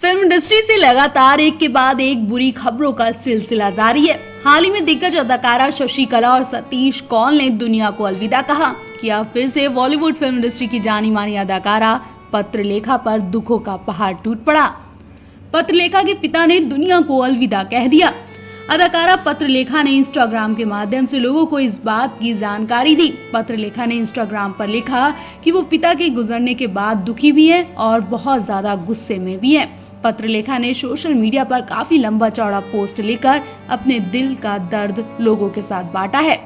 Film industry से लगातार एक के बाद एक बुरी खबरों का सिलसिला जारी है। हाल ही में दिग्गज अदाकारा शशि कला और सतीश कौल ने दुनिया को अलविदा कहा कि अब फिर से बॉलीवुड फिल्म इंडस्ट्री की जानी मानी अदाकारा पत्रलेखा पर दुखों का पहाड़ टूट पड़ा। पत्रलेखा के पिता ने दुनिया को अलविदा कह दिया। अदाकारा पत्रलेखा ने इंस्टाग्राम के माध्यम से लोगों को इस बात की जानकारी दी। पत्रलेखा ने इंस्टाग्राम पर लिखा कि वो पिता के गुजरने के बाद दुखी भी हैं और बहुत ज्यादा गुस्से में भी हैं। पत्रलेखा ने सोशल मीडिया पर काफी लंबा चौड़ा पोस्ट लेकर अपने दिल का दर्द लोगों के साथ बांटा है।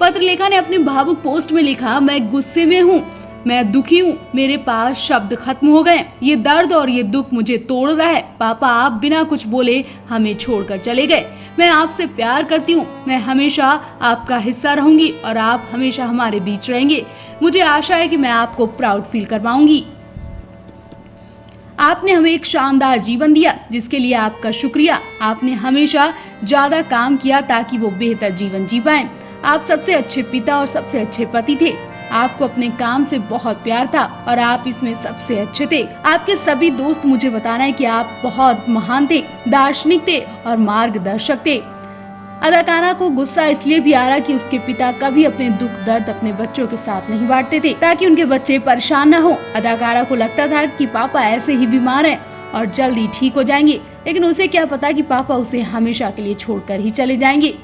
पत्रलेखा ने अपने भावुक पोस्ट में लिखा, मैं गुस्से में हूँ, मैं दुखी हूँ, मेरे पास शब्द खत्म हो गए। ये दर्द और ये दुख मुझे तोड़ रहा है। पापा, आप बिना कुछ बोले हमें छोड़कर चले गए। मैं आपसे प्यार करती हूँ। मैं हमेशा आपका हिस्सा रहूंगी और आप हमेशा हमारे बीच रहेंगे। मुझे आशा है कि मैं आपको प्राउड फील करवाऊंगी। आपने हमें एक शानदार जीवन दिया, जिसके लिए आपका शुक्रिया। आपने हमेशा ज्यादा काम किया ताकि वो बेहतर जीवन जी पाएं। आप सबसे अच्छे पिता और सबसे अच्छे पति थे। आपको अपने काम से बहुत प्यार था और आप इसमें सबसे अच्छे थे। आपके सभी दोस्त मुझे बताना है कि आप बहुत महान थे, दार्शनिक थे और मार्गदर्शक थे। अदाकारा को गुस्सा इसलिए भी आ रहा कि उसके पिता कभी अपने दुख दर्द अपने बच्चों के साथ नहीं बांटते थे ताकि उनके बच्चे परेशान न हो। अदाकारा को लगता था कि पापा ऐसे ही बीमार हैं और जल्दी ठीक हो जाएंगे, लेकिन उसे क्या पता कि पापा उसे हमेशा के लिए छोड़कर ही चले जाएंगे।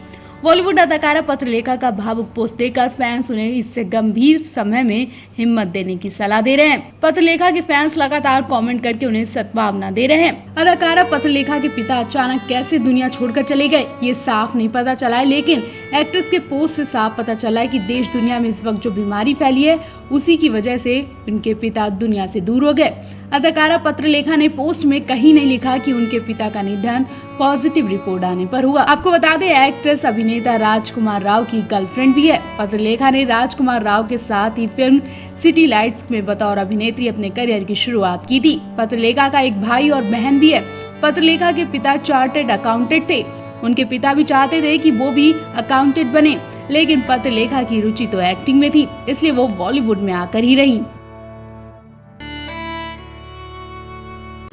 बॉलीवुड अदाकारा पत्रलेखा का भावुक पोस्ट देखकर फैंस उन्हें इससे गंभीर समय में हिम्मत देने की सलाह दे रहे हैं। पत्रलेखा के फैंस लगातार कमेंट करके उन्हें सद्भावना दे रहे हैं। अदाकारा पत्रलेखा के पिता अचानक कैसे दुनिया छोड़कर चले गए, ये साफ नहीं पता चला है, लेकिन एक्ट्रेस के पोस्ट से साफ पता चला है कि देश दुनिया में इस वक्त जो बीमारी फैली है, उसी की वजह से उनके पिता दुनिया से दूर हो गए। अदाकारा पत्रलेखा ने पोस्ट में कहीं नहीं लिखा कि उनके पिता का निधन पॉजिटिव रिपोर्ट आने पर हुआ। आपको बता दें, एक्ट्रेस अभिनेता राजकुमार राव की गर्लफ्रेंड भी है। पत्रलेखा ने राजकुमार राव के साथ ही फिल्म सिटी लाइट्स में बतौर अभिनेत्री अपने करियर की शुरुआत की थी। पत्रलेखा का एक भाई और बहन भी है। पत्रलेखा के पिता चार्टर्ड अकाउंटेंट थे। उनके पिता भी चाहते थे कि वो भी अकाउंटेंट बने, लेकिन पत्रलेखा की रुचि तो एक्टिंग में थी, इसलिए वो बॉलीवुड में आकर ही रही।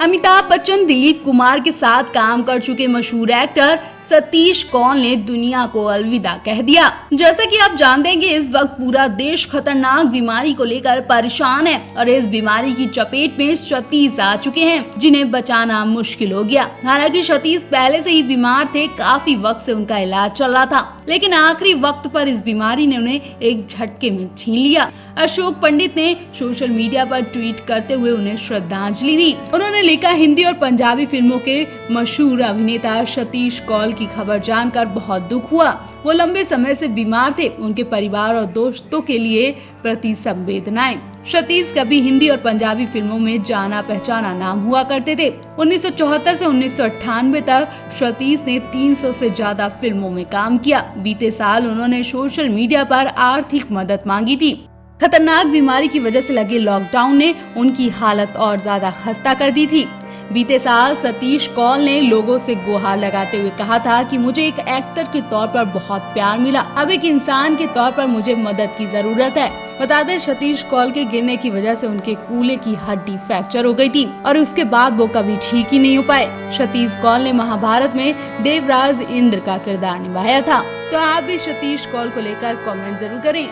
अमिताभ बच्चन, दिलीप कुमार के साथ काम कर चुके मशहूर एक्टर सतीश कौल ने दुनिया को अलविदा कह दिया। जैसा कि आप जानते हैं कि इस वक्त पूरा देश खतरनाक बीमारी को लेकर परेशान है और इस बीमारी की चपेट में सतीश आ चुके हैं, जिन्हें बचाना मुश्किल हो गया। हालांकि सतीश पहले से ही बीमार थे, काफी वक्त से उनका इलाज चल रहा था, लेकिन आखिरी वक्त पर इस बीमारी ने उन्हें एक झटके में छीन लिया। अशोक पंडित ने सोशल मीडिया पर ट्वीट करते हुए उन्हें श्रद्धांजलि दी। उन्होंने लिखा, हिंदी और पंजाबी फिल्मों के मशहूर अभिनेता सतीश कौल की खबर जानकर बहुत दुख हुआ। वो लंबे समय से बीमार थे। उनके परिवार और दोस्तों के लिए प्रति संवेदनाएं। सतीश कभी हिंदी और पंजाबी फिल्मों में जाना पहचाना नाम हुआ करते थे। 1974 से 1998 तक सतीश ने 300 से ज्यादा फिल्मों में काम किया। बीते साल उन्होंने सोशल मीडिया पर आर्थिक मदद मांगी थी। खतरनाक बीमारी की वजह से लगे लॉकडाउन ने उनकी हालत और ज्यादा खस्ता कर दी थी। बीते साल सतीश कौल ने लोगों से गुहार लगाते हुए कहा था कि मुझे एक एक्टर के तौर पर बहुत प्यार मिला, अब एक इंसान के तौर पर मुझे मदद की जरूरत है। बता दें, सतीश कौल के गिरने की वजह से उनके कूल्हे की हड्डी फ्रैक्चर हो गई थी और उसके बाद वो कभी ठीक ही नहीं हो पाए। सतीश कौल ने महाभारत में देवराज इंद्र का किरदार निभाया था। तो आप भी सतीश कौल को लेकर कमेंट जरूर करें।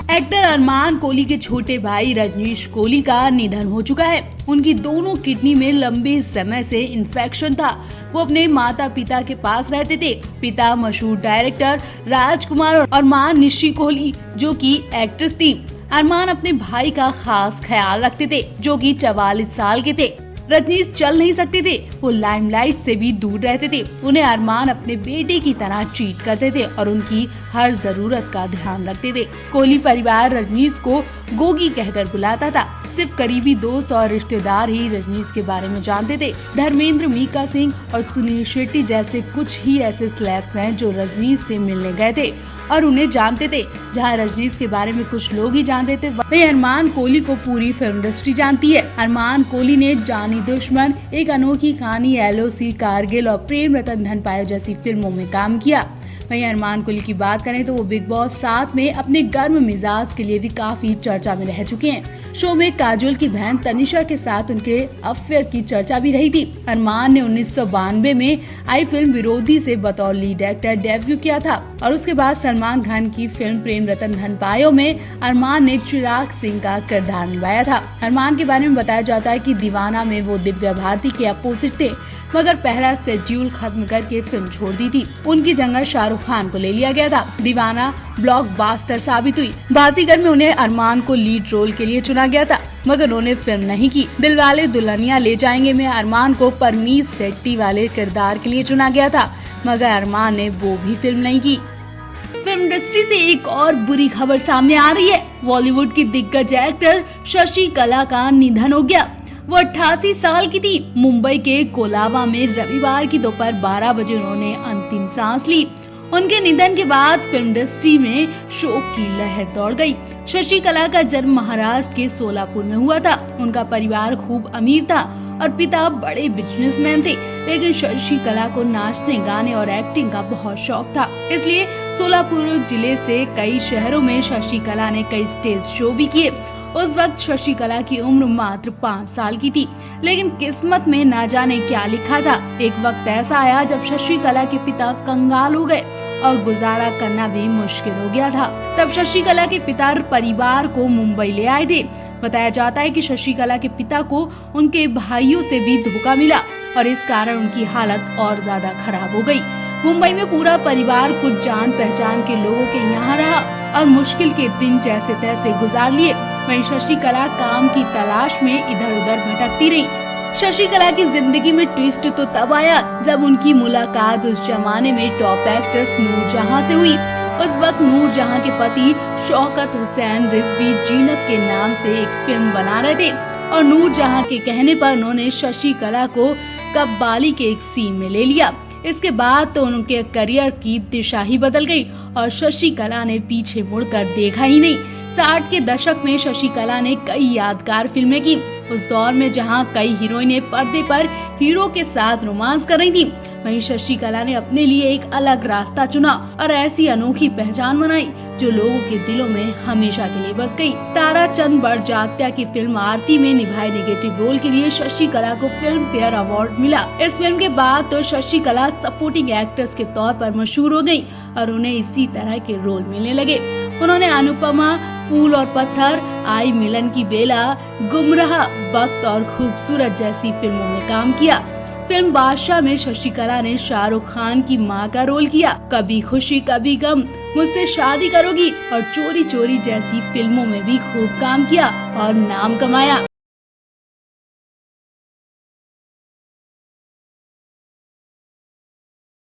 एक्टर अरमान कोहली के छोटे भाई रजनीश कोहली का निधन हो चुका है। उनकी दोनों किडनी में लंबे समय से इन्फेक्शन था। वो अपने माता पिता के पास रहते थे। पिता मशहूर डायरेक्टर राजकुमार और मां निशी कोहली, जो कि एक्ट्रेस थी। अरमान अपने भाई का खास ख्याल रखते थे, जो कि 44 साल के थे। रजनीश चल नहीं सकते थे, वो लाइमलाइट से भी दूर रहते थे। उन्हें अरमान अपने बेटे की तरह ट्रीट करते थे और उनकी हर जरूरत का ध्यान रखते थे। कोहली परिवार रजनीश को गोगी कहकर बुलाता था। सिर्फ करीबी दोस्त और रिश्तेदार ही रजनीश के बारे में जानते थे। धर्मेंद्र, मीका सिंह और सुनील शेट्टी जैसे कुछ ही ऐसे सेलेब्स हैं जो रजनीश से मिलने गए थे और उन्हें जानते थे। जहां रजनीश के बारे में कुछ लोग ही जानते थे, वही अरमान कोहली को पूरी फिल्म इंडस्ट्री जानती है। अरमान कोहली ने जानी दुश्मन, एक अनोखी कहानी, LOC, कारगिल और प्रेम रतन धन पायो जैसी फिल्मों में काम किया। वहीं अरमान कोहली की बात करें तो वो बिग बॉस 7 में अपने गर्म मिजाज के लिए भी काफी चर्चा में रह चुके हैं। शो में काजोल की बहन तनिषा के साथ उनके अफेयर की चर्चा भी रही थी। अरमान ने 1992 में आई फिल्म विरोधी से बतौर लीड एक्टर डेब्यू किया था और उसके बाद सलमान खान की फिल्म प्रेम रतन धन पायो में अरमान ने चिराग सिंह का किरदार निभाया था। अरमान के बारे में बताया जाता है कि दीवाना में वो दिव्या भारती के अपोजिट थे, मगर पहला शेड्यूल खत्म करके फिल्म छोड़ दी थी। उनकी जगह शाहरुख खान को ले लिया गया था। दीवाना ब्लॉकबस्टर साबित हुई। बाजीगर में उन्हें अरमान को लीड रोल के लिए चुना गया था, मगर उन्होंने फिल्म नहीं की। दिलवाले दुल्हनिया ले जाएंगे में अरमान को परमीश सेट्टी वाले किरदार के लिए चुना गया था, मगर अरमान ने वो भी फिल्म नहीं की। फिल्म इंडस्ट्री से एक और बुरी खबर सामने आ रही है। बॉलीवुड की दिग्गज एक्टर शशि कला का निधन हो गया। वो 88 साल की थी। मुंबई के कोलाबा में रविवार की दोपहर 12 बजे उन्होंने अंतिम सांस ली। उनके निधन के बाद फिल्म इंडस्ट्री में शोक की लहर दौड़ गई। शशि कला का जन्म महाराष्ट्र के सोलापुर में हुआ था। उनका परिवार खूब अमीर था और पिता बड़े बिजनेसमैन थे, लेकिन शशि कला को नाचने, गाने और एक्टिंग का बहुत शौक था। इसलिए सोलापुर जिले से कई शहरों में शशि कला ने कई स्टेज शो भी किए। उस वक्त शशि कला की उम्र मात्र 5 साल की थी, लेकिन किस्मत में ना जाने क्या लिखा था। एक वक्त ऐसा आया जब शशि कला के पिता कंगाल हो गए और गुजारा करना भी मुश्किल हो गया था। तब शशि कला के पिता परिवार को मुंबई ले आए थे। बताया जाता है कि शशि कला के पिता को उनके भाइयों से भी धोखा मिला और इस कारण उनकी हालत और ज्यादा खराब हो गई। मुंबई में पूरा परिवार कुछ जान पहचान के लोगों के यहाँ रहा और मुश्किल के दिन जैसे तैसे गुजार लिए। वहीं शशि कला काम की तलाश में इधर उधर भटकती रही। शशि कला की जिंदगी में ट्विस्ट तो तब आया जब उनकी मुलाकात उस जमाने में टॉप एक्ट्रेस नूरजहां से हुई। उस वक्त नूरजहां के पति शौकत हुसैन रिजवी जीनत के नाम से एक फिल्म बना रहे थे और नूरजहां के कहने पर उन्होंने शशि कला को कब्बाली के एक सीन में ले लिया। इसके बाद तो उनके करियर की दिशा ही बदल गई और शशि कला ने पीछे मुड़कर देखा ही नहीं। 60 के दशक में शशि कला ने कई यादगार फिल्में की। उस दौर में जहां कई हीरोइनें पर्दे पर हीरो के साथ रोमांस कर रही थी, वहीं शशि कला ने अपने लिए एक अलग रास्ता चुना और ऐसी अनोखी पहचान बनाई जो लोगों के दिलों में हमेशा के लिए बस गई। ताराचंद बड़जात्या की फिल्म आरती में निभाए नेगेटिव रोल के लिए शशि कला को फिल्म फेयर अवार्ड मिला। इस फिल्म के बाद तो शशि कला सपोर्टिंग एक्ट्रेस के तौर पर मशहूर हो गयी और उन्हें इसी तरह के रोल मिलने लगे। उन्होंने अनुपमा, फूल और पत्थर, आई मिलन की बेला, गुमराह, वक्त और खूबसूरत जैसी फिल्मों में काम किया। फिल्म बादशाह में शशि कला ने शाहरुख खान की मां का रोल किया। कभी खुशी कभी गम, मुझसे शादी करोगी और चोरी चोरी जैसी फिल्मों में भी खूब काम किया और नाम कमाया।